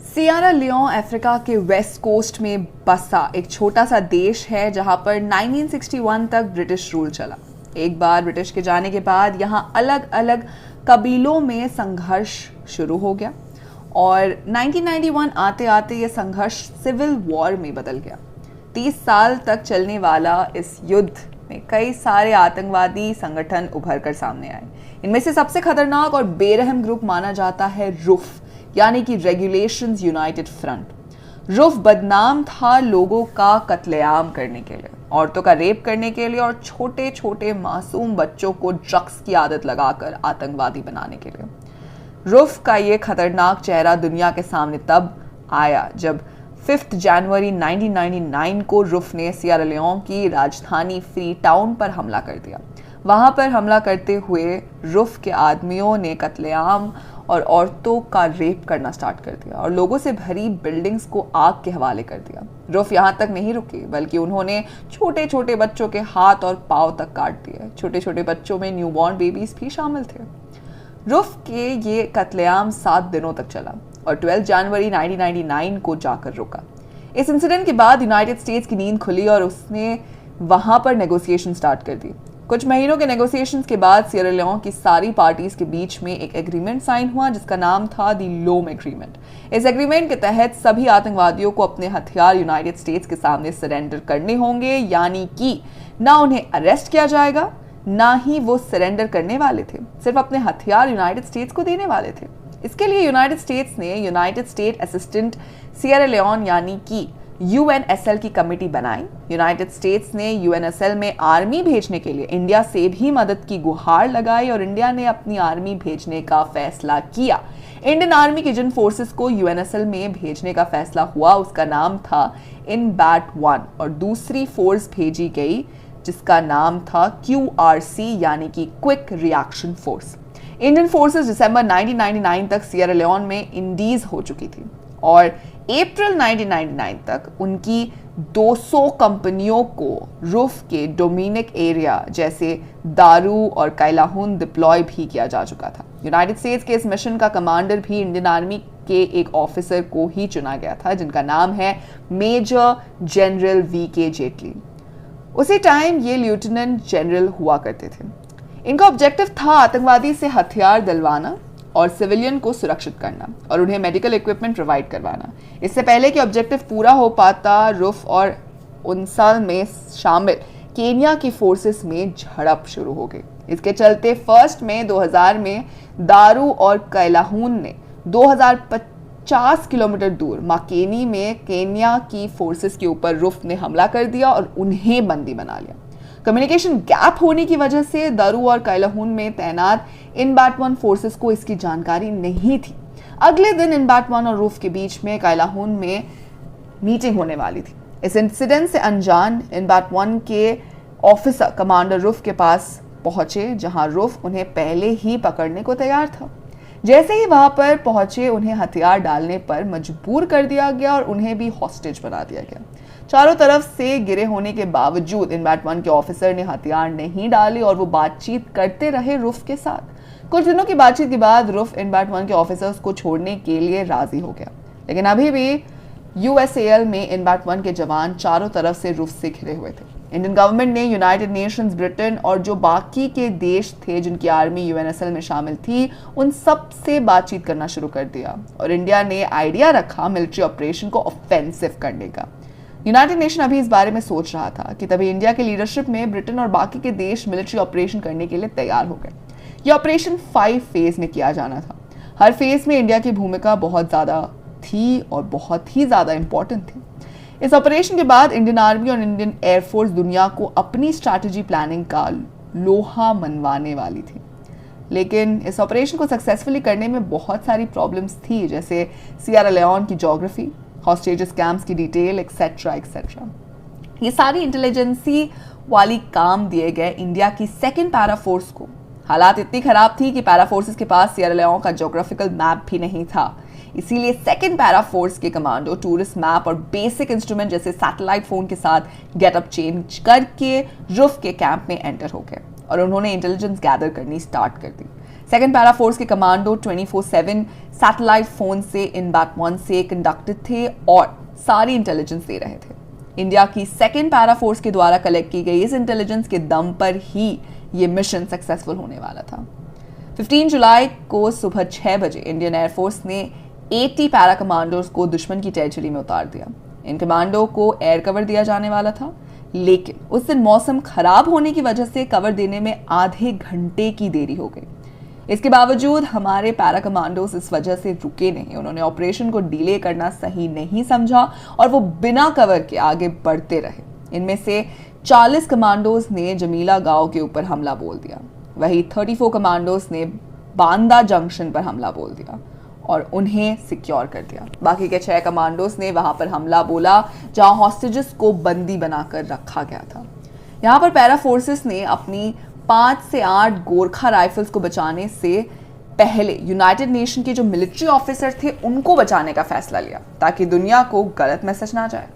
Sierra Leone Africa के west coast में बसा एक छोटा सा देश है जहां पर 1961 तक ब्रिटिश रूल चला। एक बार ब्रिटिश के जाने के बाद यहां अलग अलग कबीलों में संघर्ष शुरू हो गया और 1991 आते आते ये संघर्ष सिविल वॉर में बदल गया। 30 साल तक चलने वाला इस युद्ध में कई सारे आतंकवादी संगठन उभर कर सामने आए। इनमें से सबसे खतरनाक और बेरहम ग्रुप माना जाता है रुफ, यानी कि रेगुलेशंस यूनाइटेड फ्रंट। रुफ बदनाम था लोगों का कत्लेआम करने के लिए, औरतों का रेप करने के लिए और छोटे छोटे मासूम बच्चों को ड्रग्स की आदत लगाकर आतंकवादी बनाने के लिए। रुफ का ये खतरनाक चेहरा दुनिया के सामने तब आया जब 5 जनवरी 1999 को रुफ ने सिएरा लियोन की राजधानी फ्री टाउन पर हमला कर दिया। वहां पर हमला करते हुए रुफ के आदमियों ने कत्लेआम और औरतों का रेप करना स्टार्ट कर दिया और लोगों से भरी बिल्डिंग्स को आग के हवाले कर दिया। रुफ यहाँ तक नहीं रुके, बल्कि उन्होंने छोटे छोटे बच्चों के हाथ और पांव तक काट दिए। छोटे छोटे बच्चों में न्यूबॉर्न बेबीज भी शामिल थे। रुफ के ये कत्लेआम 7 दिनों तक चला और 12 जनवरी 1999 को जाकर रुका। इस इंसिडेंट के बाद यूनाइटेड स्टेट्स की नींद खुली और उसने वहां पर नेगोशिएशन स्टार्ट कर दी। कुछ महीनों के नेगोशिएशंस के बाद सिएरा लियोन की सारी पार्टीज के बीच में एक एग्रीमेंट साइन हुआ जिसका नाम था द लोम एग्रीमेंट। इस एग्रीमेंट के तहत सभी आतंकवादियों को अपने हथियार यूनाइटेड स्टेट्स के सामने सरेंडर करने होंगे, यानी कि ना उन्हें अरेस्ट किया जाएगा ना ही वो सरेंडर करने वाले थे, सिर्फ अपने हथियार यूनाइटेड स्टेट्स को देने वाले थे। इसके लिए यूनाइटेड स्टेट्स ने United State assistant Sierra Leone यानी कि यूएनएसएल की कमेटी बनाई। यूनाइटेड स्टेट्स ने यूएनएसएल में आर्मी भेजने के लिए इंडिया से भी मदद की गुहार लगाई और इंडिया ने अपनी आर्मी भेजने का फैसला किया। इंडियन आर्मी की जिन फोर्सेस को यूएनएसएल में भेजने का फैसला हुआ उसका नाम था INBAT-1 और दूसरी फोर्स भेजी गई जिसका नाम था QRC यानी कि quick reaction force. Indian forces दिसंबर 1999 तक सिएरा लियोन में इंडीज हो चुकी थी और अप्रैल 1999 तक उनकी 200 कंपनियों को रुफ के डोमिनिक एरिया जैसे दारू और कैलाहुन डिप्लॉय भी किया जा चुका था। यूनाइटेड स्टेट्स के इस मिशन का कमांडर भी इंडियन आर्मी के एक ऑफिसर को ही चुना गया था जिनका नाम है मेजर जनरल VK जेटली। उसी टाइम ये लेफ्टिनेंट जनरल हुआ करते थे। इनका ऑब्जेक्टिव था आतंकवादी से हथियार दिलवाना और सिविलियन को सुरक्षित करना और उन्हें मेडिकल इक्विपमेंट प्रोवाइड करवाना। इससे पहले कि ऑब्जेक्टिव पूरा हो पाता, रुफ और उनसाल में शामिल केन्या की फोर्सेस में झड़प शुरू हो गई। इसके चलते 1 मई 2000 में दारू और कैलाहुन ने 2050 किलोमीटर दूर माकेनी में केन्या की फोर्सेस के ऊपर रुफ ने हमला कर दिया और उन्हें बंदी बना लिया। कम्युनिकेशन गैप होने की वजह से दारू और कैलाहुन में तैनात INBAT-1 फोर्सेस को इसकी जानकारी नहीं थी। अगले दिन INBAT-1 और रुफ के बीच में कैलाहुन में मीटिंग होने वाली थी। इस इंसिडेंट से अनजान INBAT-1 के ऑफिसर कमांडर रुफ के पास पहुंचे जहां रुफ उन्हें पहले ही पकड़ने को तैयार था। जैसे ही वहां पर पहुंचे उन्हें हथियार डालने पर मजबूर कर दिया गया और उन्हें भी हॉस्टेज बना दिया गया। चारों तरफ से घिरे होने के बावजूद INBAT-1 के ऑफिसर ने हथियार नहीं डाले और वो बातचीत करते रहे रुफ के साथ। कुछ दिनों की बातचीत के बाद रुफ INBAT-1 के ऑफिसर्स को छोड़ने के लिए राजी हो गया, लेकिन अभी भी USAL में INBAT-1 के जवान चारों तरफ से रुफ से घिरे हुए थे। इंडियन गवर्नमेंट ने यूनाइटेड नेशंस, ब्रिटेन और जो बाकी के देश थे जिनकी आर्मी UNSL में शामिल थी उन सब से बातचीत करना शुरू कर दिया और इंडिया ने आइडिया रखा मिलिट्री ऑपरेशन को ऑफेंसिव करने का। यूनाइटेड नेशन अभी इस बारे में सोच रहा था कि तभी इंडिया के लीडरशिप में ब्रिटेन और बाकी के देश मिलिट्री ऑपरेशन करने के लिए तैयार हो गए। यह ऑपरेशन 5 फेज में किया जाना था। हर फेज में इंडिया की भूमिका बहुत ज्यादा थी और बहुत ही ज्यादा इंपॉर्टेंट थी। इस ऑपरेशन के बाद इंडियन आर्मी और इंडियन एयरफोर्स दुनिया को अपनी स्ट्रैटेजी प्लानिंग का लोहा मनवाने वाली थी, लेकिन इस ऑपरेशन को सक्सेसफुली करने में बहुत सारी प्रॉब्लम्स थी, जैसे सिएरा लियोन की ज्योग्राफी, हॉस्टेजेस कैंप्स की डिटेल एक्सेट्रा एक्सेट्रा। ये सारी इंटेलिजेंसी वाली काम दिए गए इंडिया की 2nd पैरा फोर्स को। हालात इतनी खराब थी कि पैरा फोर्सेस के पास सिएरा लियोन का ज्योग्राफिकल मैप भी नहीं था, इसीलिए 2nd पैरा फोर्स के कमांडो टूरिस्ट मैप और बेसिक इंस्ट्रूमेंट जैसे सैटेलाइट फोन के साथ गेटअप चेंज करके रुफ के कैंप में एंटर हो गए और उन्होंने इंटेलिजेंस गैदर करनी स्टार्ट कर दी। सेकंड पैरा फोर्स के कमांडो 24/7 सैटेलाइट फोन से इन बैकमॉन से कंडक्टेड थे और सारी इंटेलिजेंस दे रहे थे। इंडिया की सेकंड पैरा फोर्स के द्वारा कलेक्ट की गई इस इंटेलिजेंस के दम पर ही ये मिशन सक्सेसफुल होने वाला था। 15 जुलाई को सुबह 6 बजे इंडियन एयरफोर्स ने 80 पैरा कमांडोज को दुश्मन की टेरिटरी में उतार दिया। इन कमांडो को एयर कवर दिया जाने वाला था, लेकिन उस दिन मौसम खराब होने की वजह से कवर देने में आधे घंटे की देरी हो गई। इसके बावजूद हमारे पैरा कमांडोज इस वजह से रुके नहीं। उन्होंने ऑपरेशन को डिले करना सही नहीं समझा और वो बिना कवर के आगे बढ़ते रहे। इनमें से 40 कमांडोज ने जमीला गांव के ऊपर हमला बोल दिया, वही 34 कमांडोज ने बांदा जंक्शन पर हमला बोल दिया और उन्हें सिक्योर कर दिया। बाकी के 6 कमांडोज ने वहां पर हमला बोला जहां हॉस्टेजेस को बंदी बनाकर रखा गया था। यहां पर पैरा फोर्सेस ने अपनी 5 से 8 गोरखा राइफल्स को बचाने से पहले यूनाइटेड नेशन के जो मिलिट्री ऑफिसर थे उनको बचाने का फैसला लिया ताकि दुनिया को गलत मैसेज ना जाए।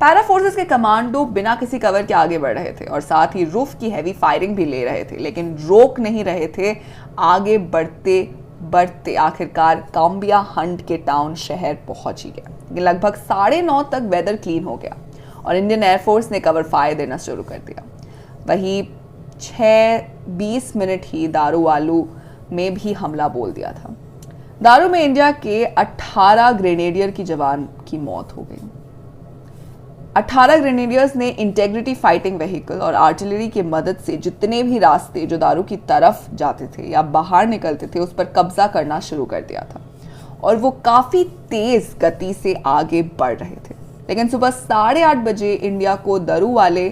पैरा फोर्सेस के कमांडो बिना किसी कवर के आगे बढ़ रहे थे और साथ ही रूफ की हैवी फायरिंग भी ले रहे थे, लेकिन रोक नहीं रहे थे। आगे बढ़ते बढ़ते आखिरकार काम्बिया हंट के टाउन शहर पहुंच ही गया। लगभग 9:30 तक वेदर क्लीन हो गया और इंडियन एयरफोर्स ने कवर फायर देना शुरू कर दिया। वही 6:20 मिनट ही दारूवालू में भी हमला बोल दिया था। दारू में इंडिया के 18 ग्रेनेडियर की जवान की मौत हो गई। 18 ग्रेनेडियर्स ने इंटेग्रिटी फाइटिंग व्हीकल और आर्टिलरी की मदद से जितने भी रास्ते जो दारू की तरफ जाते थे या बाहर निकलते थे उस पर कब्जा करना शुरू कर दिया था और वो काफी तेज गति से आगे बढ़ रहे थे। लेकिन सुबह 8:30 बजे इंडिया को दारू वाले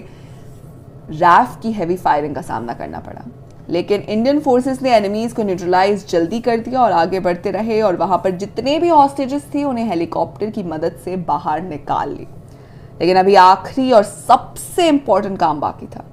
रैफ की हैवी फायरिंग का सामना करना पड़ा, लेकिन इंडियन फोर्सेस ने एनिमीज को न्यूट्रलाइज जल्दी कर दिया और आगे बढ़ते रहे और वहां पर जितने भी हॉस्टेजेस थे उन्हें हेलीकॉप्टर की मदद से बाहर निकाल ली। लेकिन अभी आखिरी और सबसे इंपॉर्टेंट काम बाकी था।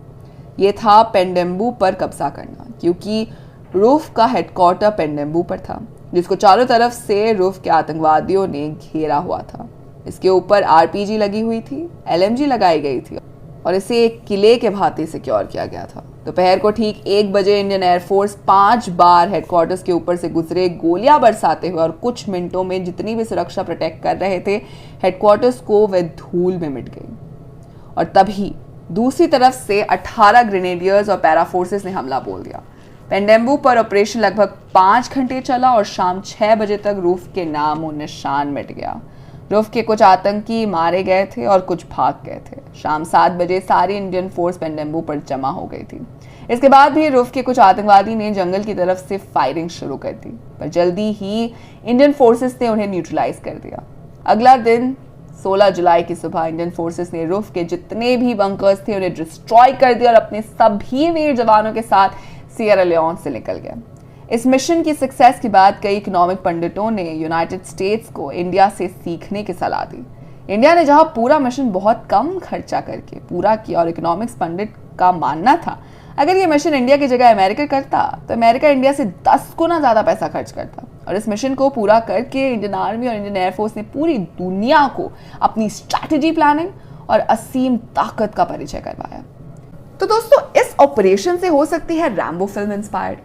यह था पेंडेम्बू पर कब्जा करना, क्योंकि रूफ का हेडक्वार्टर पेंडेम्बू पर था जिसको चारों तरफ से रूफ के आतंकवादियों ने घेरा हुआ था। इसके ऊपर आरपीजी लगी हुई थी, एलएमजी लगाई गई थी और इसे एक किले के भांति सिक्योर किया गया था। दोपहर को ठीक 1 बजे इंडियन एयरफोर्स 5 बार हेडक्वार्टर्स के ऊपर से गुजरे, गोलियां बरसाते हुए और कुछ मिनटों में जितनी भी सुरक्षा प्रोटेक्ट कर रहे थे हेडक्वार्टर्स को वे धूल में मिट गई। और तभी दूसरी तरफ से 18 ग्रेनेडियर्स और पैरा फोर्सेस ने हमला बोल दिया। पेंडेम्बू पर ऑपरेशन लगभग 5 घंटे चला और शाम 6 बजे तक रूफ के नामो निशान मिट गया। रूफ के कुछ आतंकी मारे गए थे और कुछ भाग गए थे। शाम 7 बजे सारी इंडियन फोर्स पेंडेम्बू पर जमा हो गई थी। इसके बाद भी रूफ के कुछ आतंकवादी ने जंगल की तरफ से फायरिंग शुरू कर दी, पर जल्दी ही इंडियन फोर्सेस ने उन्हें न्यूट्रलाइज कर दिया। अगला दिन 16 जुलाई की सुबह इंडियन फोर्सेस ने रूफ के जितने भी बंकर्स थे उन्हें डिस्ट्रॉय कर दिया और अपने सभी वीर जवानों के साथ सियरा लियोन से निकल गया। इस मिशन की सक्सेस के बाद कई इकोनॉमिक पंडितों ने यूनाइटेड स्टेट्स को इंडिया से सीखने की सलाह दी। इंडिया ने जहां पूरा मिशन बहुत कम खर्चा करके पूरा किया और इकोनॉमिक्स पंडित का मानना था अगर ये मिशन इंडिया की जगह अमेरिका करता तो अमेरिका इंडिया से 10 गुना ज्यादा पैसा खर्च करता। और इस मिशन को पूरा करके इंडियन आर्मी और इंडियन एयरफोर्स ने पूरी दुनिया को अपनी स्ट्रैटेजी, प्लानिंग और असीम ताकत का परिचय करवाया। तो दोस्तों, इस ऑपरेशन से हो सकती है रैम्बो फिल्म इंस्पायर्ड।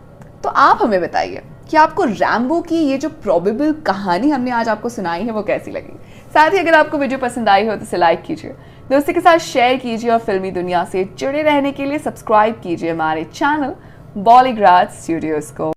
तो आप हमें बताइए कि आपको रैम्बो की ये जो प्रोबेबल कहानी हमने आज आपको सुनाई है वो कैसी लगी। साथ ही अगर आपको वीडियो पसंद आई हो तो इसे लाइक कीजिए, दोस्तों के साथ शेयर कीजिए और फिल्मी दुनिया से जुड़े रहने के लिए सब्सक्राइब कीजिए हमारे चैनल बॉलीग्राज स्टूडियोज को।